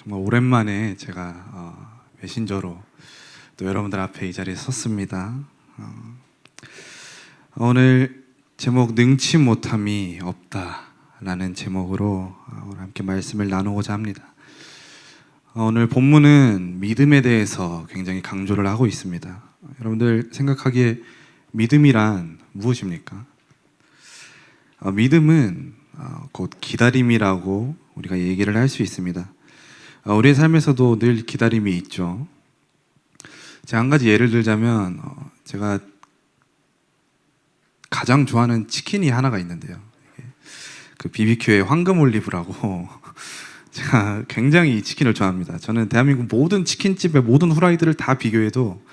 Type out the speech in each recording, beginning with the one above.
정말 오랜만에 제가 메신저로 또 여러분들 앞에 이 자리에 섰습니다. 오늘 제목 능치 못함이 없다라는 제목으로 오늘 함께 말씀을 나누고자 합니다. 오늘 본문은 믿음에 대해서 굉장히 강조를 하고 있습니다. 여러분들 생각하기에 믿음이란 무엇입니까? 믿음은 곧 기다림이라고 우리가 얘기를 할 수 있습니다. 우리의 삶에서도 늘 기다림이 있죠. 제가 한 가지 예를 들자면 제가 가장 좋아하는 치킨이 하나가 있는데요. 그 BBQ의 황금 올리브라고 제가 굉장히 이 치킨을 좋아합니다. 저는 대한민국 모든 치킨집의 모든 후라이들을 다 비교해도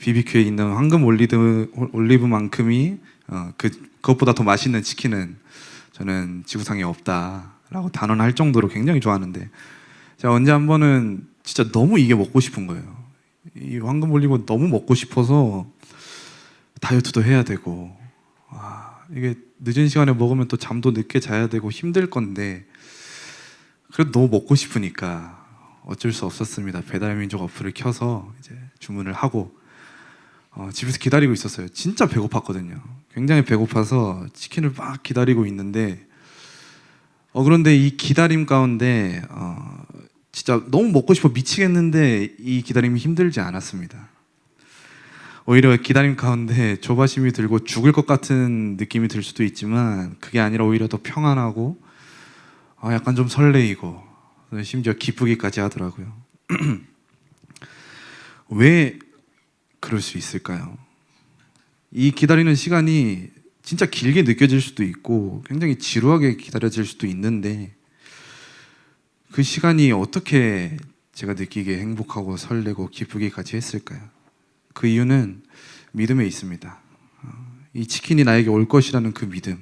BBQ에 있는 황금 올리브만큼이 그것보다 더 맛있는 치킨은 저는 지구상에 없다라고 단언할 정도로 굉장히 좋아하는데, 제가 언제 한 번은 진짜 너무 이게 먹고 싶은 거예요. 이 황금 올리브 너무 먹고 싶어서 다이어트도 해야 되고, 이게 늦은 시간에 먹으면 또 잠도 늦게 자야 되고 힘들 건데, 그래도 너무 먹고 싶으니까 어쩔 수 없었습니다. 배달민족 어플을 켜서 이제 주문을 하고 집에서 기다리고 있었어요. 진짜 배고팠거든요. 굉장히 배고파서 치킨을 막 기다리고 있는데, 그런데 이 기다림 가운데 진짜 너무 먹고 싶어 미치겠는데 이 기다림이 힘들지 않았습니다. 오히려 기다림 가운데 조바심이 들고 죽을 것 같은 느낌이 들 수도 있지만, 그게 아니라 오히려 더 평안하고 약간 좀 설레이고 심지어 기쁘기까지 하더라고요. 왜 그럴 수 있을까요? 이 기다리는 시간이 진짜 길게 느껴질 수도 있고 굉장히 지루하게 기다려질 수도 있는데, 그 시간이 어떻게 제가 느끼게 행복하고 설레고 기쁘기까지 했을까요? 그 이유는 믿음에 있습니다. 이 치킨이 나에게 올 것이라는 그 믿음.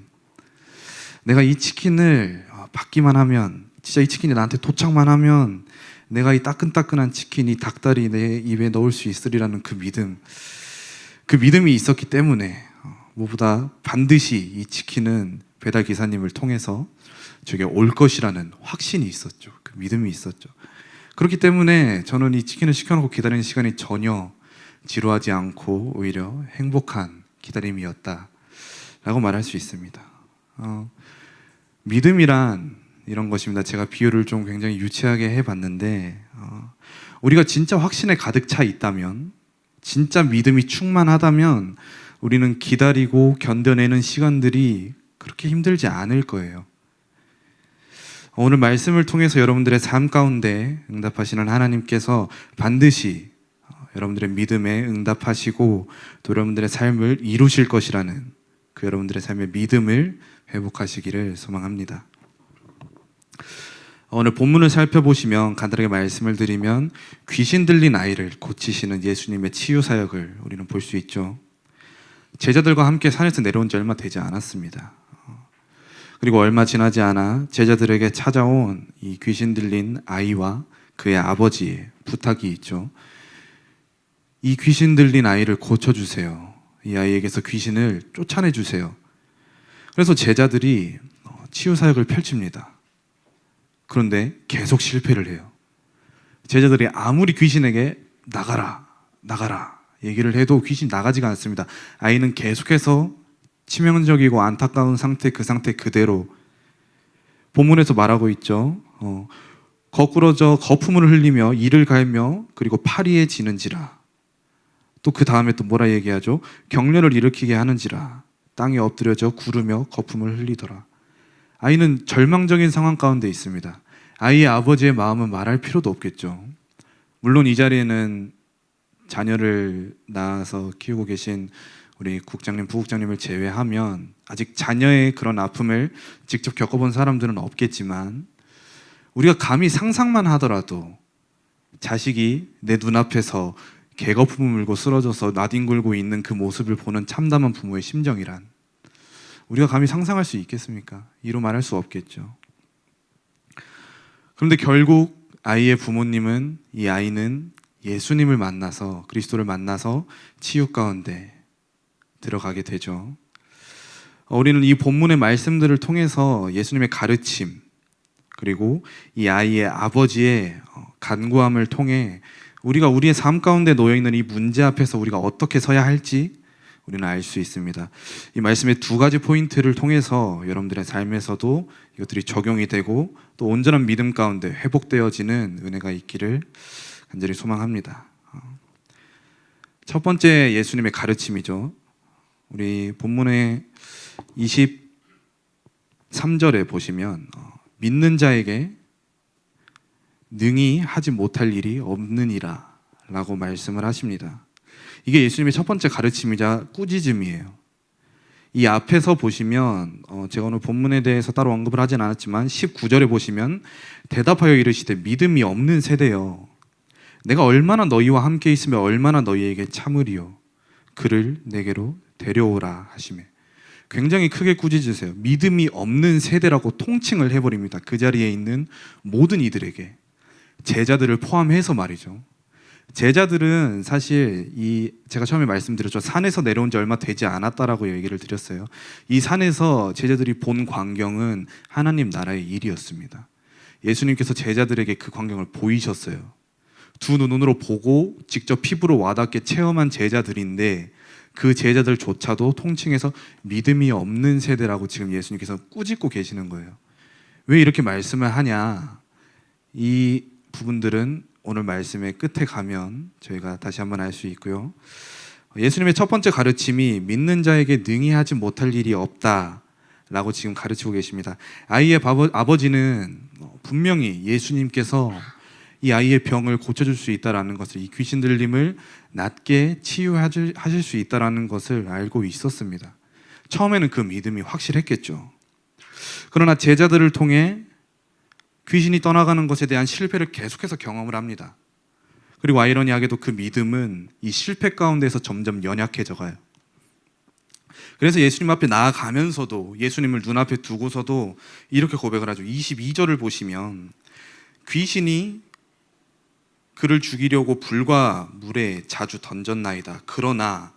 내가 이 치킨을 받기만 하면, 진짜 이 치킨이 나한테 도착만 하면 내가 이 따끈따끈한 치킨이 닭다리 내 입에 넣을 수 있으리라는 그 믿음. 그 믿음이 있었기 때문에 무엇보다 반드시 이 치킨은 배달 기사님을 통해서 저게 올 것이라는 확신이 있었죠. 그 믿음이 있었죠. 그렇기 때문에 저는 이 치킨을 시켜놓고 기다리는 시간이 전혀 지루하지 않고 오히려 행복한 기다림이었다라고 말할 수 있습니다. 믿음이란 이런 것입니다. 제가 비유를 좀 굉장히 유치하게 해봤는데, 우리가 진짜 확신에 가득 차 있다면, 진짜 믿음이 충만하다면 우리는 기다리고 견뎌내는 시간들이 그렇게 힘들지 않을 거예요. 오늘 말씀을 통해서 여러분들의 삶 가운데 응답하시는 하나님께서 반드시 여러분들의 믿음에 응답하시고 또 여러분들의 삶을 이루실 것이라는 그 여러분들의 삶의 믿음을 회복하시기를 소망합니다. 오늘 본문을 살펴보시면, 간단하게 말씀을 드리면, 귀신 들린 아이를 고치시는 예수님의 치유 사역을 우리는 볼 수 있죠. 제자들과 함께 산에서 내려온 지 얼마 되지 않았습니다. 그리고 얼마 지나지 않아 제자들에게 찾아온 이 귀신 들린 아이와 그의 아버지의 부탁이 있죠. 이 귀신 들린 아이를 고쳐주세요. 이 아이에게서 귀신을 쫓아내주세요. 그래서 제자들이 치유 사역을 펼칩니다. 그런데 계속 실패를 해요. 제자들이 아무리 귀신에게 나가라 얘기를 해도 귀신이 나가지가 않습니다. 아이는 계속해서 치명적이고 안타까운 상태, 그 상태 그대로 본문에서 말하고 있죠. 거꾸러져 거품을 흘리며 이를 갈며 그리고 파리에 지는지라. 또 그 다음에 또 뭐라 얘기하죠? 격려를 일으키게 하는지라. 땅에 엎드려져 구르며 거품을 흘리더라. 아이는 절망적인 상황 가운데 있습니다. 아이의 아버지의 마음은 말할 필요도 없겠죠. 물론 이 자리에는 자녀를 낳아서 키우고 계신 우리 국장님, 부국장님을 제외하면 아직 자녀의 그런 아픔을 직접 겪어본 사람들은 없겠지만, 우리가 감히 상상만 하더라도 자식이 내 눈앞에서 개거품을 물고 쓰러져서 나뒹굴고 있는 그 모습을 보는 참담한 부모의 심정이란 우리가 감히 상상할 수 있겠습니까? 이루 말할 수 없겠죠. 그런데 결국 아이의 부모님은, 이 아이는 예수님을 만나서, 그리스도를 만나서 치유 가운데 들어가게 되죠. 우리는 이 본문의 말씀들을 통해서 예수님의 가르침, 그리고 이 아이의 아버지의 간구함을 통해 우리가 우리의 삶 가운데 놓여 있는 이 문제 앞에서 우리가 어떻게 서야 할지 우리는 알 수 있습니다. 이 말씀의 두 가지 포인트를 통해서 여러분들의 삶에서도 이것들이 적용이 되고 또 온전한 믿음 가운데 회복되어지는 은혜가 있기를 간절히 소망합니다. 첫 번째 예수님의 가르침이죠. 우리 본문의 23절에 보시면 믿는 자에게 능히 하지 못할 일이 없느니라 라고 말씀을 하십니다. 이게 예수님의 첫 번째 가르침이자 꾸짖음이에요. 이 앞에서 보시면 제가 오늘 본문에 대해서 따로 언급을 하진 않았지만 19절에 보시면 대답하여 이르시되 믿음이 없는 세대여 내가 얼마나 너희와 함께 있으며 얼마나 너희에게 참으리요 그를 내게로 데려오라 하시매 굉장히 크게 꾸짖으세요. 믿음이 없는 세대라고 통칭을 해버립니다. 그 자리에 있는 모든 이들에게 제자들을 포함해서 말이죠. 제자들은 사실 제가 처음에 말씀드렸죠. 산에서 내려온 지 얼마 되지 않았다라고 얘기를 드렸어요. 이 산에서 제자들이 본 광경은 하나님 나라의 일이었습니다. 예수님께서 제자들에게 그 광경을 보이셨어요. 두 눈으로 보고 직접 피부로 와닿게 체험한 제자들인데 그 제자들조차도 통칭해서 믿음이 없는 세대라고 지금 예수님께서 꾸짖고 계시는 거예요. 왜 이렇게 말씀을 하냐? 이 부분들은 오늘 말씀의 끝에 가면 저희가 다시 한번 알 수 있고요. 예수님의 첫 번째 가르침이 믿는 자에게 능히 하지 못할 일이 없다라고 지금 가르치고 계십니다. 아이의 아버지는 분명히 예수님께서 이 아이의 병을 고쳐줄 수 있다라는 것을, 이 귀신 들림을 낫게 치유하실 수 있다라는 것을 알고 있었습니다. 처음에는 그 믿음이 확실했겠죠. 그러나 제자들을 통해 귀신이 떠나가는 것에 대한 실패를 계속해서 경험을 합니다. 그리고 아이러니하게도 그 믿음은 이 실패 가운데서 점점 연약해져 가요. 그래서 예수님 앞에 나아가면서도 예수님을 눈앞에 두고서도 이렇게 고백을 하죠. 22절을 보시면 귀신이 그를 죽이려고 불과 물에 자주 던졌나이다. 그러나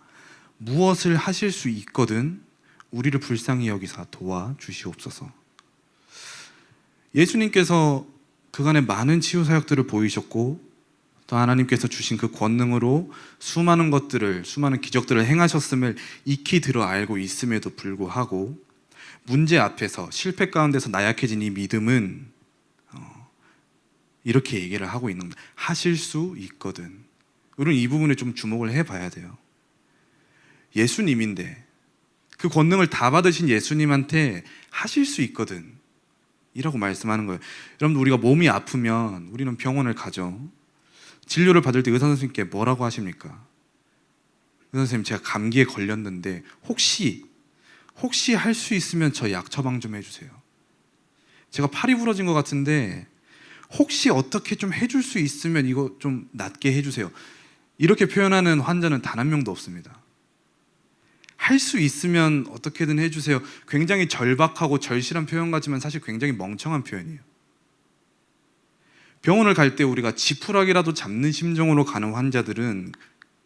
무엇을 하실 수 있거든 우리를 불쌍히 여기사 도와주시옵소서. 예수님께서 그간에 많은 치유 사역들을 보이셨고 또 하나님께서 주신 그 권능으로 수많은 기적들을 행하셨음을 익히 들어 알고 있음에도 불구하고 문제 앞에서 실패 가운데서 나약해진 이 믿음은 이렇게 얘기를 하고 있는 겁니다. 하실 수 있거든. 우리는 이 부분에 좀 주목을 해봐야 돼요. 예수님인데 그 권능을 다 받으신 예수님한테 하실 수 있거든 이라고 말씀하는 거예요. 여러분, 우리가 몸이 아프면 우리는 병원을 가죠. 진료를 받을 때 의사 선생님께 뭐라고 하십니까? 의사 선생님, 제가 감기에 걸렸는데 혹시 할 수 있으면 저 약 처방 좀 해주세요. 제가 팔이 부러진 것 같은데 혹시 어떻게 좀 해줄 수 있으면 이거 좀 낫게 해주세요. 이렇게 표현하는 환자는 단 한 명도 없습니다. 할 수 있으면 어떻게든 해주세요. 굉장히 절박하고 절실한 표현 같지만 사실 굉장히 멍청한 표현이에요. 병원을 갈 때 우리가 지푸라기라도 잡는 심정으로 가는 환자들은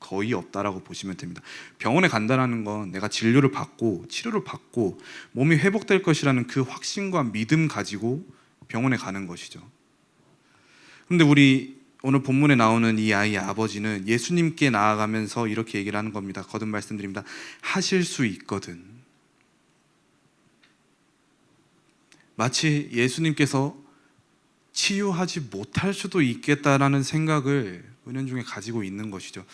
거의 없다라고 보시면 됩니다. 병원에 간다는 건 내가 진료를 받고 치료를 받고 몸이 회복될 것이라는 그 확신과 믿음 가지고 병원에 가는 것이죠. 그런데 우리 오늘 본문에 나오는 이 아이의 아버지는 예수님께 나아가면서 이렇게 얘기를 하는 겁니다. 거듭 말씀드립니다. 하실 수 있거든. 마치 예수님께서 치유하지 못할 수도 있겠다라는 생각을 은연중에 가지고 있는 것이죠.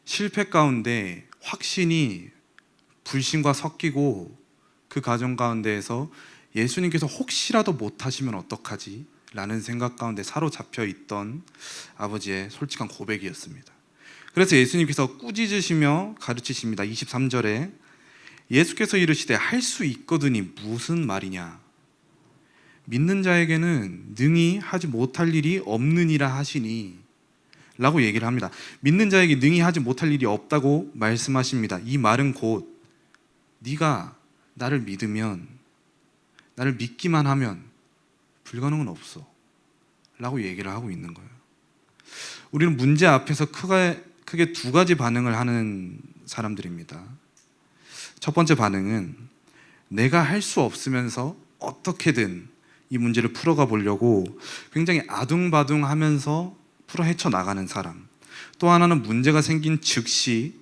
실패 가운데 확신이 불신과 섞이고 그 과정 가운데에서 예수님께서 혹시라도 못하시면 어떡하지? 라는 생각 가운데 사로잡혀 있던 아버지의 솔직한 고백이었습니다. 그래서 예수님께서 꾸짖으시며 가르치십니다. 23절에 예수께서 이르시되 할 수 있거든이 무슨 말이냐? 믿는 자에게는 능히 하지 못할 일이 없느니라 하시니 라고 얘기를 합니다. 믿는 자에게 능히 하지 못할 일이 없다고 말씀하십니다. 이 말은 곧 네가 나를 믿으면, 나를 믿기만 하면 불가능은 없어 라고 얘기를 하고 있는 거예요. 우리는 문제 앞에서 크게 두 가지 반응을 하는 사람들입니다. 첫 번째 반응은 내가 할 수 없으면서 어떻게든 이 문제를 풀어가 보려고 굉장히 아둥바둥 하면서 풀어 헤쳐나가는 사람, 또 하나는 문제가 생긴 즉시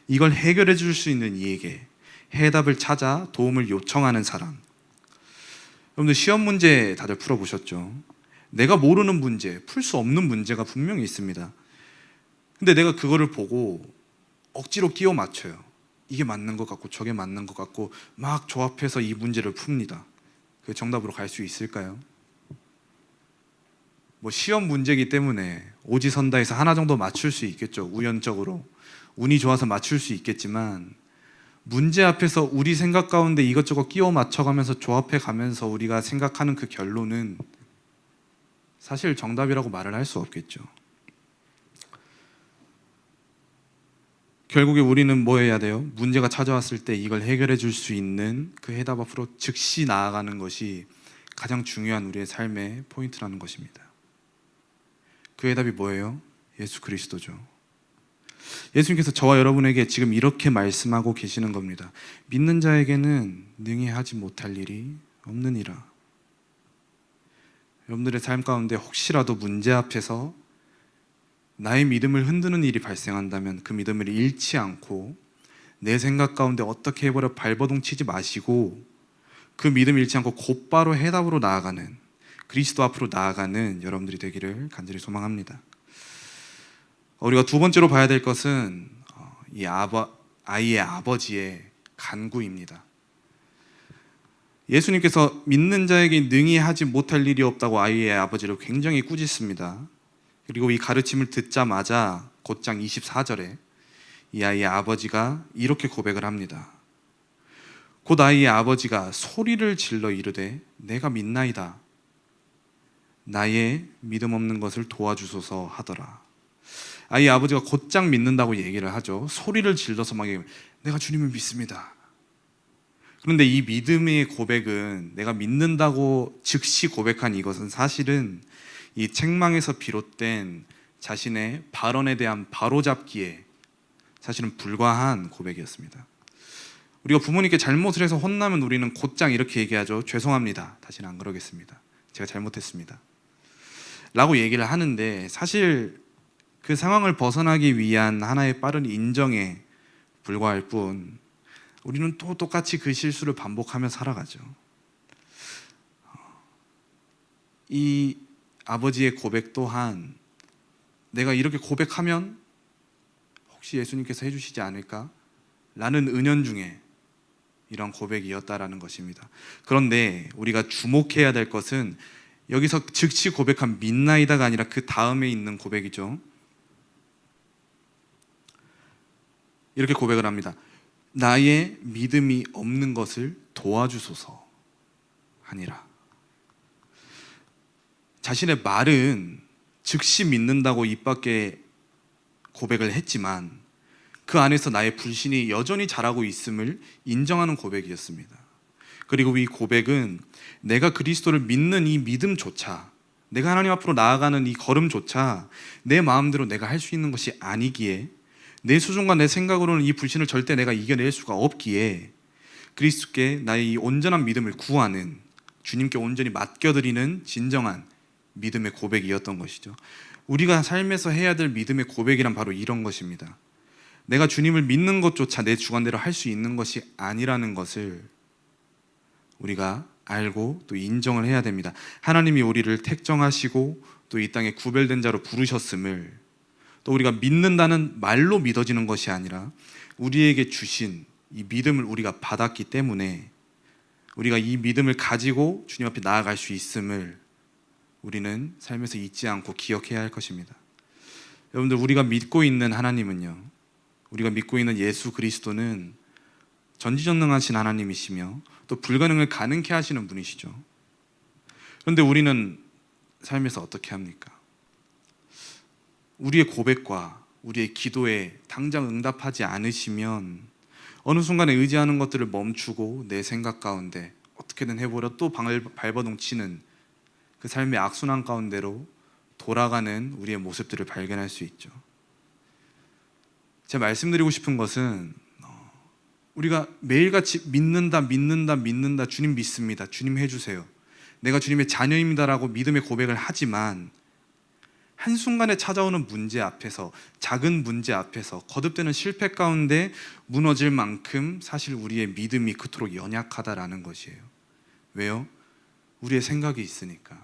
이걸 해결해 줄 수 있는 이에게 해답을 찾아 도움을 요청하는 사람. 여러분들 시험 문제 다들 풀어보셨죠? 내가 모르는 문제, 풀 수 없는 문제가 분명히 있습니다. 근데 내가 그거를 보고 억지로 끼워 맞춰요. 이게 맞는 것 같고 저게 맞는 것 같고 막 조합해서 이 문제를 풉니다. 그 정답으로 갈 수 있을까요? 뭐 시험 문제이기 때문에 오지선다해서 하나 정도 맞출 수 있겠죠. 우연적으로 운이 좋아서 맞출 수 있겠지만, 문제 앞에서 우리 생각 가운데 이것저것 끼워 맞춰가면서 조합해 가면서 우리가 생각하는 그 결론은 사실 정답이라고 말을 할 수 없겠죠. 결국에 우리는 뭐 해야 돼요? 문제가 찾아왔을 때 이걸 해결해 줄 수 있는 그 해답 앞으로 즉시 나아가는 것이 가장 중요한 우리의 삶의 포인트라는 것입니다. 그 해답이 뭐예요? 예수 그리스도죠. 예수님께서 저와 여러분에게 지금 이렇게 말씀하고 계시는 겁니다. 믿는 자에게는 능히 하지 못할 일이 없느니라. 여러분들의 삶 가운데 혹시라도 문제 앞에서 나의 믿음을 흔드는 일이 발생한다면 그 믿음을 잃지 않고 내 생각 가운데 어떻게 해버려 발버둥 치지 마시고 그 믿음 잃지 않고 곧바로 해답으로 나아가는, 그리스도 앞으로 나아가는 여러분들이 되기를 간절히 소망합니다. 우리가 두 번째로 봐야 될 것은 이 아이의 아버지의 간구입니다. 예수님께서 믿는 자에게 능히 하지 못할 일이 없다고 아이의 아버지를 굉장히 꾸짖습니다. 그리고 이 가르침을 듣자마자 곧장 24절에 이 아이의 아버지가 이렇게 고백을 합니다. 곧 아이의 아버지가 소리를 질러 이르되 내가 믿나이다. 나의 믿음 없는 것을 도와주소서 하더라. 아이의 아버지가 곧장 믿는다고 얘기를 하죠. 소리를 질러서 막 내가 주님을 믿습니다. 그런데 이 믿음의 고백은, 내가 믿는다고 즉시 고백한 이것은 사실은 이 책망에서 비롯된 자신의 발언에 대한 바로잡기에 사실은 불과한 고백이었습니다. 우리가 부모님께 잘못을 해서 혼나면 우리는 곧장 이렇게 얘기하죠. 죄송합니다. 다시는 안 그러겠습니다. 제가 잘못했습니다. 라고 얘기를 하는데, 사실 그 상황을 벗어나기 위한 하나의 빠른 인정에 불과할 뿐 우리는 또 똑같이 그 실수를 반복하며 살아가죠. 이 아버지의 고백 또한 내가 이렇게 고백하면 혹시 예수님께서 해주시지 않을까? 라는 은연중에 이런 고백이었다라는 것입니다. 그런데 우리가 주목해야 될 것은 여기서 즉시 고백한 믿나이다가 아니라 그 다음에 있는 고백이죠. 이렇게 고백을 합니다. 나의 믿음이 없는 것을 도와주소서 하니라. 자신의 말은 즉시 믿는다고 입 밖에 고백을 했지만 그 안에서 나의 불신이 여전히 자라고 있음을 인정하는 고백이었습니다. 그리고 이 고백은 내가 그리스도를 믿는 이 믿음조차, 내가 하나님 앞으로 나아가는 이 걸음조차 내 마음대로 내가 할 수 있는 것이 아니기에, 내 수준과 내 생각으로는 이 불신을 절대 내가 이겨낼 수가 없기에 그리스도께 나의 이 온전한 믿음을 구하는, 주님께 온전히 맡겨드리는 진정한 믿음의 고백이었던 것이죠. 우리가 삶에서 해야 될 믿음의 고백이란 바로 이런 것입니다. 내가 주님을 믿는 것조차 내 주관대로 할 수 있는 것이 아니라는 것을 우리가 알고 또 인정을 해야 됩니다. 하나님이 우리를 택정하시고 또 이 땅에 구별된 자로 부르셨음을, 또 우리가 믿는다는 말로 믿어지는 것이 아니라 우리에게 주신 이 믿음을 우리가 받았기 때문에 우리가 이 믿음을 가지고 주님 앞에 나아갈 수 있음을 우리는 삶에서 잊지 않고 기억해야 할 것입니다. 여러분들, 우리가 믿고 있는 하나님은요, 우리가 믿고 있는 예수 그리스도는 전지전능하신 하나님이시며 또 불가능을 가능케 하시는 분이시죠. 그런데 우리는 삶에서 어떻게 합니까? 우리의 고백과 우리의 기도에 당장 응답하지 않으시면 어느 순간에 의지하는 것들을 멈추고 내 생각 가운데 어떻게든 해보려 또 발버둥 치는 그 삶의 악순환 가운데로 돌아가는 우리의 모습들을 발견할 수 있죠. 제가 말씀드리고 싶은 것은 우리가 매일같이 믿는다, 주님 믿습니다, 주님 해주세요, 내가 주님의 자녀입니다라고 믿음의 고백을 하지만 한순간에 찾아오는 문제 앞에서, 작은 문제 앞에서, 거듭되는 실패 가운데 무너질 만큼 사실 우리의 믿음이 그토록 연약하다라는 것이에요. 왜요? 우리의 생각이 있으니까,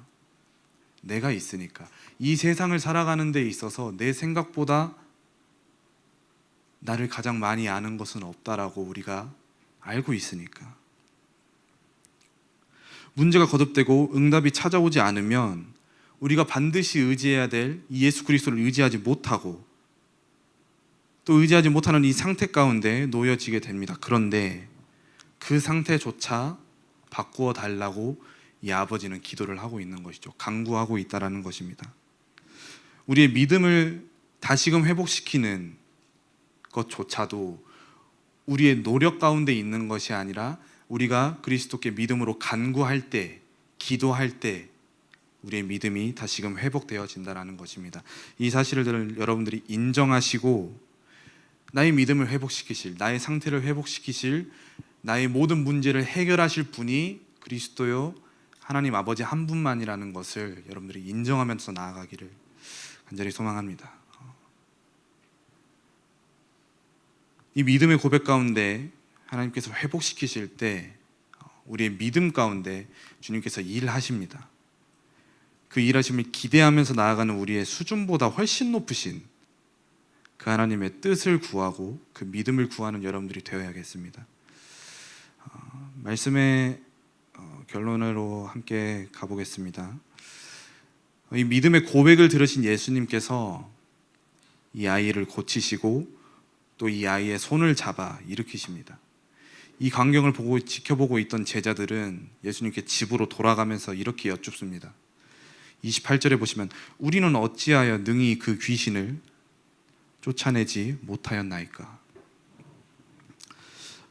내가 있으니까. 이 세상을 살아가는 데 있어서 내 생각보다 나를 가장 많이 아는 것은 없다라고 우리가 알고 있으니까. 문제가 거듭되고 응답이 찾아오지 않으면 우리가 반드시 의지해야 될 이 예수 그리스도를 의지하지 못하고 또 의지하지 못하는 이 상태 가운데 놓여지게 됩니다. 그런데 그 상태조차 바꾸어 달라고 이 아버지는 기도를 하고 있는 것이죠. 간구하고 있다라는 것입니다. 우리의 믿음을 다시금 회복시키는 것조차도 우리의 노력 가운데 있는 것이 아니라 우리가 그리스도께 믿음으로 간구할 때, 기도할 때 우리의 믿음이 다시금 회복되어진다는 것입니다. 이 사실을 여러분들이 인정하시고 나의 믿음을 회복시키실, 나의 상태를 회복시키실, 나의 모든 문제를 해결하실 분이 그리스도요 하나님 아버지 한 분만이라는 것을 여러분들이 인정하면서 나아가기를 간절히 소망합니다. 이 믿음의 고백 가운데 하나님께서 회복시키실 때 우리의 믿음 가운데 주님께서 일하십니다. 그 일하심을 기대하면서 나아가는 우리의 수준보다 훨씬 높으신 그 하나님의 뜻을 구하고 그 믿음을 구하는 여러분들이 되어야겠습니다. 말씀의 결론으로 함께 가보겠습니다. 이 믿음의 고백을 들으신 예수님께서 이 아이를 고치시고 또 이 아이의 손을 잡아 일으키십니다. 이 광경을 보고 지켜보고 있던 제자들은 예수님께 집으로 돌아가면서 이렇게 여쭙습니다. 28절에 보시면 우리는 어찌하여 능히 그 귀신을 쫓아내지 못하였나이까.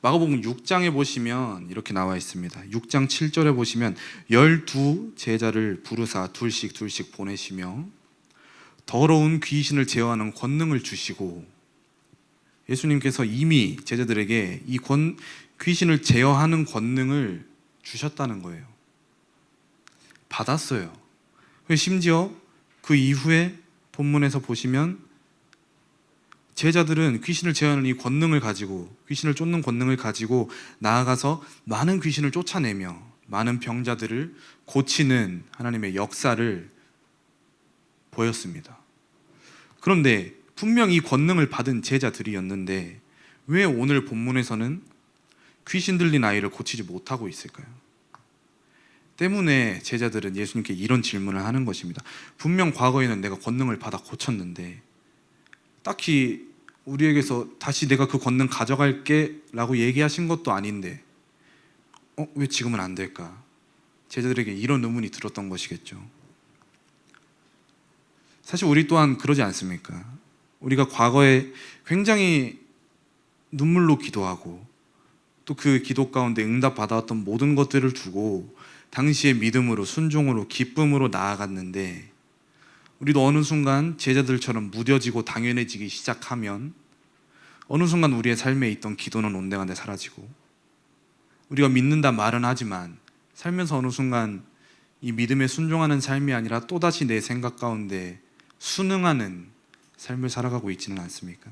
마가복음 6장에 보시면 이렇게 나와 있습니다. 6장 7절에 보시면 12 제자를 부르사 둘씩 보내시며 더러운 귀신을 제어하는 권능을 주시고, 예수님께서 이미 제자들에게 이 귀신을 제어하는 권능을 주셨다는 거예요. 받았어요. 심지어 그 이후에 본문에서 보시면 제자들은 귀신을 제어하는 이 권능을 가지고, 귀신을 쫓는 권능을 가지고 나아가서 많은 귀신을 쫓아내며 많은 병자들을 고치는 하나님의 역사를 보였습니다. 그런데 분명 이 권능을 받은 제자들이었는데 왜 오늘 본문에서는 귀신 들린 아이를 고치지 못하고 있을까요? 때문에 제자들은 예수님께 이런 질문을 하는 것입니다. 분명 과거에는 내가 권능을 받아 고쳤는데 딱히 우리에게서 다시 내가 그 권능 가져갈게 라고 얘기하신 것도 아닌데 왜 지금은 안 될까? 제자들에게 이런 의문이 들었던 것이겠죠. 사실 우리 또한 그러지 않습니까? 우리가 과거에 굉장히 눈물로 기도하고 또 그 기도 가운데 응답받아왔던 모든 것들을 두고 당시의 믿음으로, 순종으로, 기쁨으로 나아갔는데 우리도 어느 순간 제자들처럼 무뎌지고 당연해지기 시작하면 어느 순간 우리의 삶에 있던 기도는 온데간데 사라지고, 우리가 믿는다 말은 하지만 살면서 어느 순간 이 믿음에 순종하는 삶이 아니라 또다시 내 생각 가운데 순응하는 삶을 살아가고 있지는 않습니까?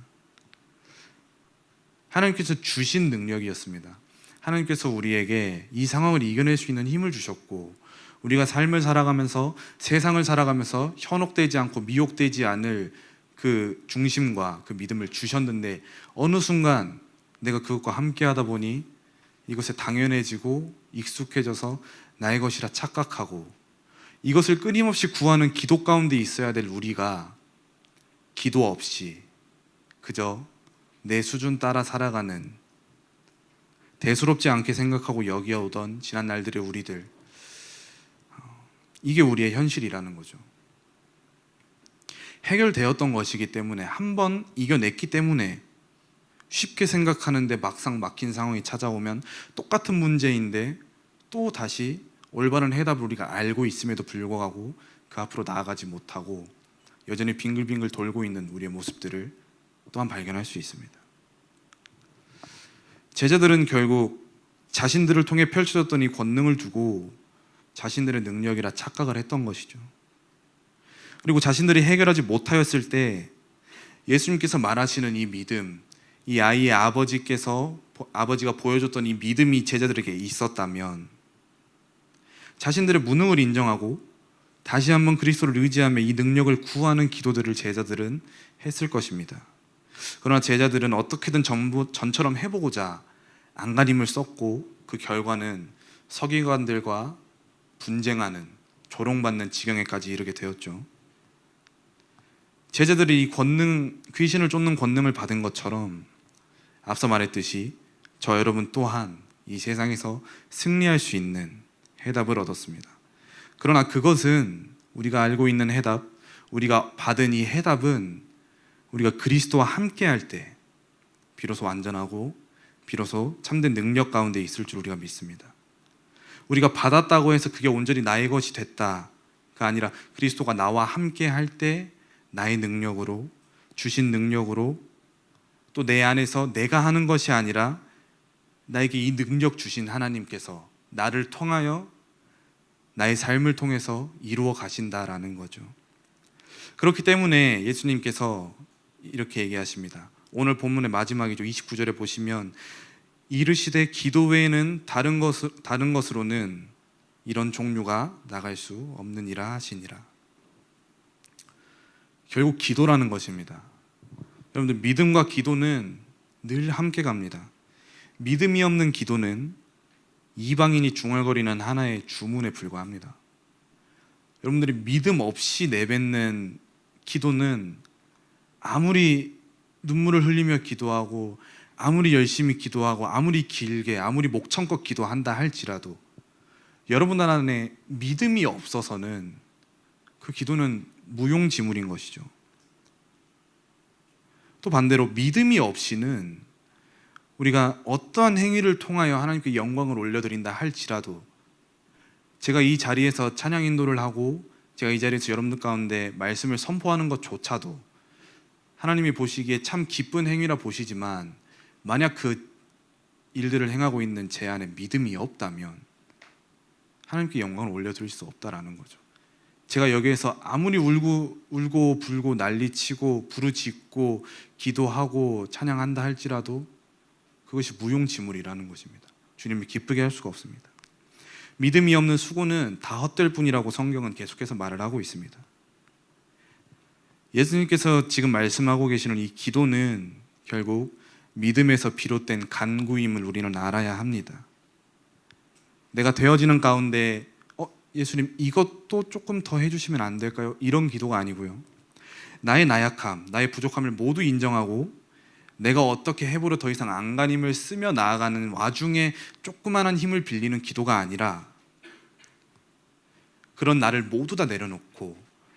하나님께서 주신 능력이었습니다. 하나님께서 우리에게 이 상황을 이겨낼 수 있는 힘을 주셨고, 우리가 삶을 살아가면서, 세상을 살아가면서 현혹되지 않고 미혹되지 않을 그 중심과 그 믿음을 주셨는데 어느 순간 내가 그것과 함께 하다 보니 이것에 당연해지고 익숙해져서 나의 것이라 착각하고, 이것을 끊임없이 구하는 기도 가운데 있어야 될 우리가 기도 없이 그저 내 수준 따라 살아가는, 대수롭지 않게 생각하고 여겨오던 지난 날들의 우리들, 이게 우리의 현실이라는 거죠. 해결되었던 것이기 때문에, 한번 이겨냈기 때문에 쉽게 생각하는데 막상 막힌 상황이 찾아오면 똑같은 문제인데 또 다시 올바른 해답을 우리가 알고 있음에도 불구하고 그 앞으로 나아가지 못하고 여전히 빙글빙글 돌고 있는 우리의 모습들을 또한 발견할 수 있습니다. 제자들은 결국 자신들을 통해 펼쳐졌던 이 권능을 두고 자신들의 능력이라 착각을 했던 것이죠. 그리고 자신들이 해결하지 못하였을 때 예수님께서 말하시는 이 믿음, 이 아이의 아버지가 보여줬던 이 믿음이 제자들에게 있었다면 자신들의 무능을 인정하고 다시 한번 그리스도를 의지하며 이 능력을 구하는 기도들을 제자들은 했을 것입니다. 그러나 제자들은 어떻게든 전처럼 해보고자 안간힘을 썼고 그 결과는 서기관들과 분쟁하는, 조롱받는 지경에까지 이르게 되었죠. 제자들이 이 권능, 귀신을 쫓는 권능을 받은 것처럼 앞서 말했듯이 저 여러분 또한 이 세상에서 승리할 수 있는 해답을 얻었습니다. 그러나 그것은 우리가 알고 있는 해답, 우리가 받은 이 해답은 우리가 그리스도와 함께할 때 비로소 완전하고 비로소 참된 능력 가운데 있을 줄 우리가 믿습니다. 우리가 받았다고 해서 그게 온전히 나의 것이 됐다가 아니라 그리스도가 나와 함께할 때 나의 능력으로, 주신 능력으로, 또 내 안에서 내가 하는 것이 아니라 나에게 이 능력 주신 하나님께서 나를 통하여 나의 삶을 통해서 이루어 가신다라는 거죠. 그렇기 때문에 예수님께서 이렇게 얘기하십니다. 오늘 본문의 마지막이죠. 29절에 보시면 이르시되 기도 외에는 다른 것으로는 이런 종류가 나갈 수 없느니라 하시니라. 결국 기도라는 것입니다. 여러분들, 믿음과 기도는 늘 함께 갑니다. 믿음이 없는 기도는 이방인이 중얼거리는 하나의 주문에 불과합니다. 여러분들이 믿음 없이 내뱉는 기도는 아무리 눈물을 흘리며 기도하고 아무리 열심히 기도하고 아무리 길게 아무리 목청껏 기도한다 할지라도 여러분 안에 믿음이 없어서는 그 기도는 무용지물인 것이죠. 또 반대로 믿음이 없이는 우리가 어떠한 행위를 통하여 하나님께 영광을 올려드린다 할지라도 제가 이 자리에서 찬양 인도를 하고 제가 이 자리에서 여러분들 가운데 말씀을 선포하는 것조차도 하나님이 보시기에 참 기쁜 행위라 보시지만 만약 그 일들을 행하고 있는 제 안에 믿음이 없다면 하나님께 영광을 올려드릴 수 없다라는 거죠. 제가 여기에서 아무리 울고 불고 난리치고 부르짖고 기도하고 찬양한다 할지라도 그것이 무용지물이라는 것입니다. 주님을 기쁘게 할 수가 없습니다. 믿음이 없는 수고는 다 헛될 뿐이라고 성경은 계속해서 말을 하고 있습니다. 예수님께서 지금 말씀하고 계시는 이 기도는 결국 믿음에서 비롯된 간구임을 우리는 알아야 합니다. 내가 되어지는 가운데 예수님 이것도 조금 더 해주시면 안 될까요? 이런 기도가 아니고요. 나의 나약함, 나의 부족함을 모두 인정하고 내가 어떻게 해보려 더 이상 안간힘을 쓰며 나아가는 와중에 조그만한 힘을 빌리는 기도가 아니라 그런 나를 모두 다 내려놓고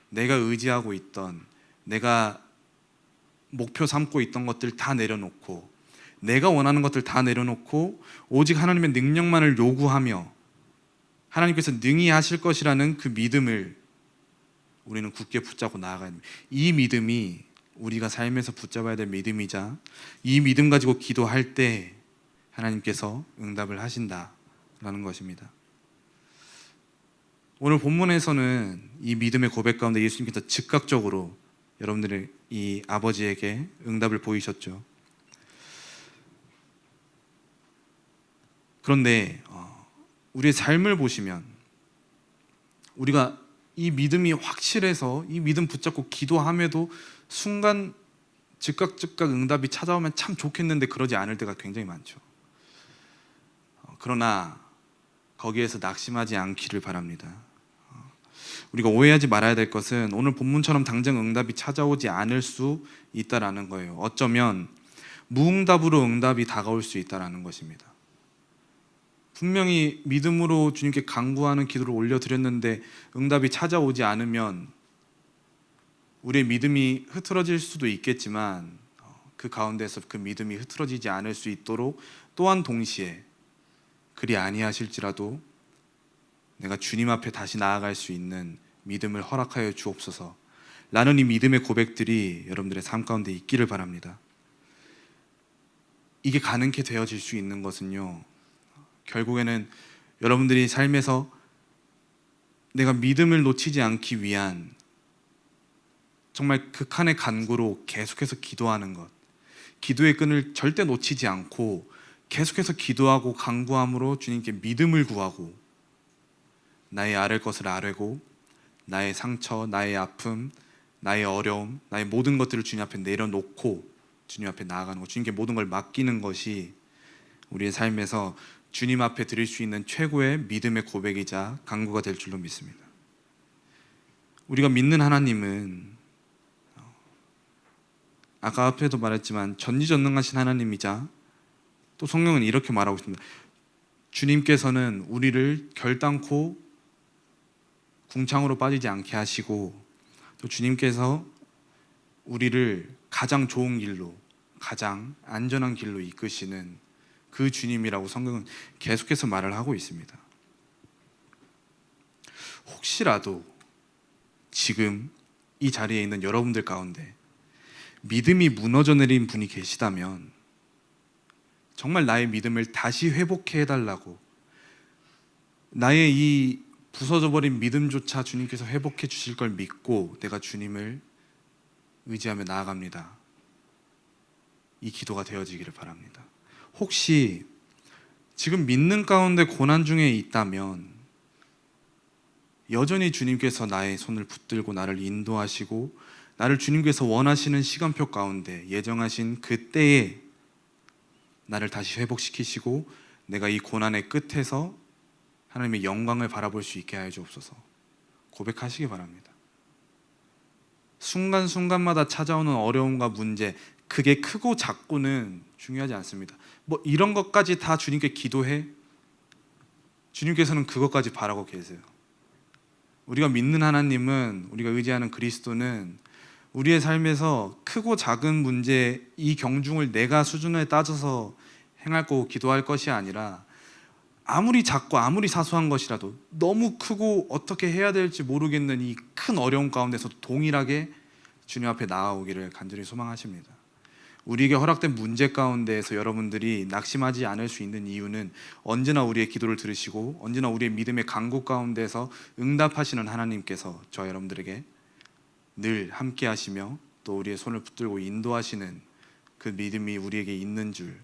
내가 의지하고 있던, 내가 목표 삼고 있던 것들 다 내려놓고 내가 원하는 것들 다 내려놓고 오직 하나님의 능력만을 요구하며 하나님께서 능히 하실 것이라는 그 믿음을 우리는 굳게 붙잡고 나아가야 됩니다. 이 믿음이 우리가 삶에서 붙잡아야 될 믿음이자 이 믿음 가지고 기도할 때 하나님께서 응답을 하신다라는 것입니다. 오늘 본문에서는 이 믿음의 고백 가운데 예수님께서 즉각적으로 여러분들의 이 아버지에게 응답을 보이셨죠. 그런데 우리의 삶을 보시면 우리가 이 믿음이 확실해서 이 믿음 붙잡고 기도함에도 순간 즉각 응답이 찾아오면 참 좋겠는데 그러지 않을 때가 굉장히 많죠. 그러나 거기에서 낙심하지 않기를 바랍니다. 우리가 오해하지 말아야 될 것은 오늘 본문처럼 당장 응답이 찾아오지 않을 수 있다라는 거예요. 어쩌면 무응답으로 응답이 다가올 수 있다라는 것입니다. 분명히 믿음으로 주님께 간구하는 기도를 올려드렸는데 응답이 찾아오지 않으면 우리의 믿음이 흐트러질 수도 있겠지만 그 가운데서 그 믿음이 흐트러지지 않을 수 있도록 또한 동시에 그리 아니하실지라도 내가 주님 앞에 다시 나아갈 수 있는 믿음을 허락하여 주옵소서 라는 이 믿음의 고백들이 여러분들의 삶 가운데 있기를 바랍니다. 이게 가능케 되어질 수 있는 것은요, 결국에는 여러분들이 삶에서 내가 믿음을 놓치지 않기 위한 정말 극한의 간구로 계속해서 기도하는 것, 기도의 끈을 절대 놓치지 않고 계속해서 기도하고 간구함으로 주님께 믿음을 구하고 나의 아랠 것을 아뢰고 나의 상처, 나의 아픔, 나의 어려움, 나의 모든 것들을 주님 앞에 내려놓고 주님 앞에 나아가는 것, 주님께 모든 걸 맡기는 것이 우리의 삶에서 주님 앞에 드릴 수 있는 최고의 믿음의 고백이자 간구가 될 줄로 믿습니다. 우리가 믿는 하나님은 아까 앞에도 말했지만 전지전능하신 하나님이자 또 성경은 이렇게 말하고 있습니다. 주님께서는 우리를 결단코 궁창으로 빠지지 않게 하시고 또 주님께서 우리를 가장 좋은 길로, 가장 안전한 길로 이끄시는 그 주님이라고 성경은 계속해서 말을 하고 있습니다. 혹시라도 지금 이 자리에 있는 여러분들 가운데 믿음이 무너져 내린 분이 계시다면 정말 나의 믿음을 다시 회복해 달라고, 나의 이 부서져 버린 믿음조차 주님께서 회복해 주실 걸 믿고 내가 주님을 의지하며 나아갑니다. 이 기도가 되어지기를 바랍니다. 혹시 지금 믿는 가운데 고난 중에 있다면 여전히 주님께서 나의 손을 붙들고 나를 인도하시고 나를 주님께서 원하시는 시간표 가운데 예정하신 그때에 나를 다시 회복시키시고 내가 이 고난의 끝에서 하나님의 영광을 바라볼 수 있게 하여 주옵소서 고백하시기 바랍니다. 순간순간마다 찾아오는 어려움과 문제, 그게 크고 작고는 중요하지 않습니다. 뭐 이런 것까지 다 주님께 기도해? 주님께서는 그것까지 바라고 계세요. 우리가 믿는 하나님은, 우리가 의지하는 그리스도는 우리의 삶에서 크고 작은 문제, 이 경중을 내가 수준에 따져서 행할 거고 기도할 것이 아니라 아무리 작고 아무리 사소한 것이라도 너무 크고 어떻게 해야 될지 모르겠는 이 큰 어려움 가운데서 동일하게 주님 앞에 나아오기를 간절히 소망하십니다. 우리에게 허락된 문제 가운데에서 여러분들이 낙심하지 않을 수 있는 이유는 언제나 우리의 기도를 들으시고 언제나 우리의 믿음의 간구 가운데서 응답하시는 하나님께서 저 여러분들에게 늘 함께 하시며 또 우리의 손을 붙들고 인도하시는 그 믿음이 우리에게 있는 줄,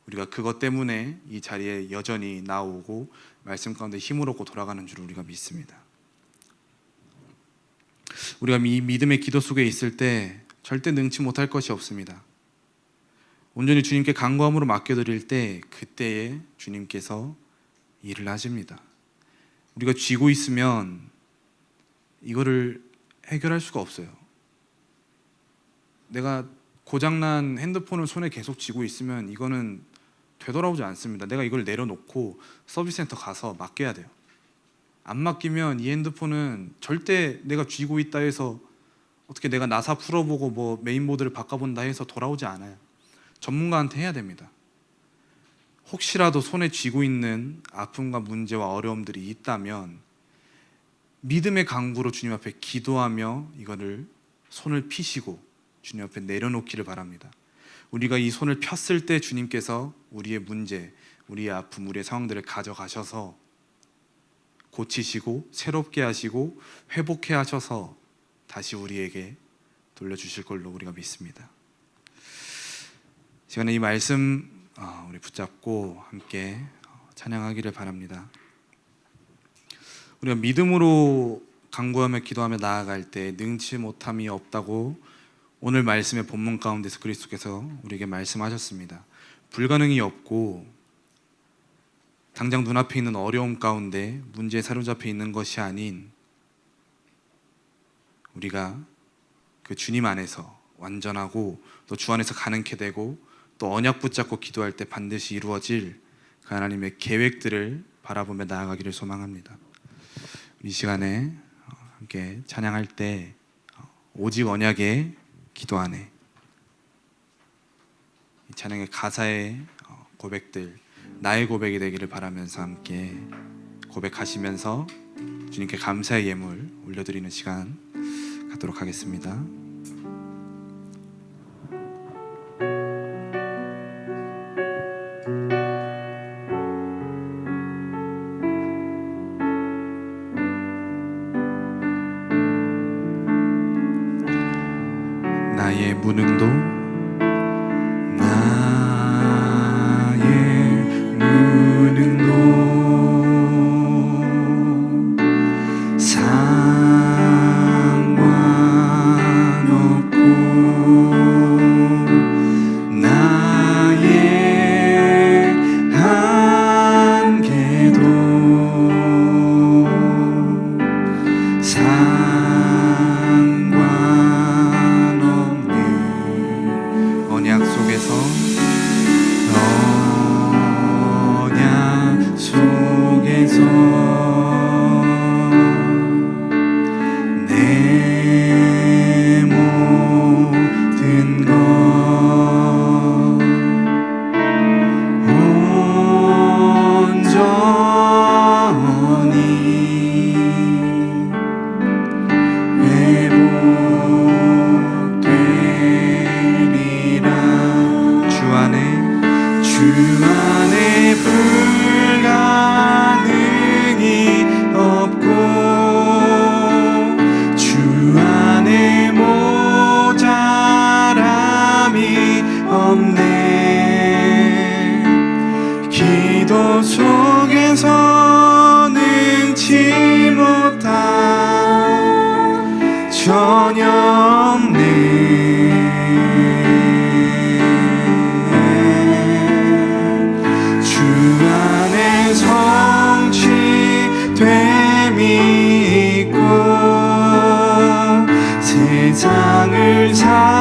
우리가 그것 때문에 이 자리에 여전히 나오고 말씀 가운데 힘을 얻고 돌아가는 줄 우리가 믿습니다. 우리가 이 믿음의 기도 속에 있을 때 절대 능치 못할 것이 없습니다. 온전히 주님께 간구함으로 맡겨드릴 때 그때에 주님께서 일을 하십니다. 우리가 쥐고 있으면 이거를 해결할 수가 없어요. 내가 고장난 핸드폰을 손에 계속 쥐고 있으면 이거는 되돌아오지 않습니다. 내가 이걸 내려놓고 서비스 센터 가서 맡겨야 돼요. 안 맡기면 이 핸드폰은 절대 내가 쥐고 있다 해서 어떻게 내가 나사 풀어보고 뭐 메인보드를 바꿔본다 해서 돌아오지 않아요. 전문가한테 해야 됩니다. 혹시라도 손에 쥐고 있는 아픔과 문제와 어려움들이 있다면 믿음의 간구로 주님 앞에 기도하며 이거를 손을 피시고 주님 앞에 내려놓기를 바랍니다. 우리가 이 손을 폈을 때 주님께서 우리의 문제, 우리의 아픔, 우리의 상황들을 가져가셔서 고치시고 새롭게 하시고 회복해 하셔서 다시 우리에게 돌려주실 걸로 우리가 믿습니다. 시간에 이 말씀 우리 붙잡고 함께 찬양하기를 바랍니다. 우리가 믿음으로 간구하며 기도하며 나아갈 때 능치 못함이 없다고 오늘 말씀의 본문 가운데서 그리스도께서 우리에게 말씀하셨습니다. 불가능이 없고 당장 눈앞에 있는 어려움 가운데 문제에 사로잡혀 있는 것이 아닌 우리가 그 주님 안에서 완전하고 또 주 안에서 가능케 되고 또 언약 붙잡고 기도할 때 반드시 이루어질 그 하나님의 계획들을 바라보며 나아가기를 소망합니다. 이 시간에 함께 찬양할 때 오직 언약의 기도 안에 이 찬양의 가사의 고백들, 나의 고백이 되기를 바라면서 함께 고백하시면서 주님께 감사의 예물 올려드리는 시간 갖도록 하겠습니다. 나의 무능도 상관없고 나의 한계도 상관없는 언약 속에서 내 모든 것 온전히 회복되리라. 주 안에 불가능이 없고 주 안에 모자람이 없네. 기도 속에서 능치 못한 전혀 없네. 세상을 살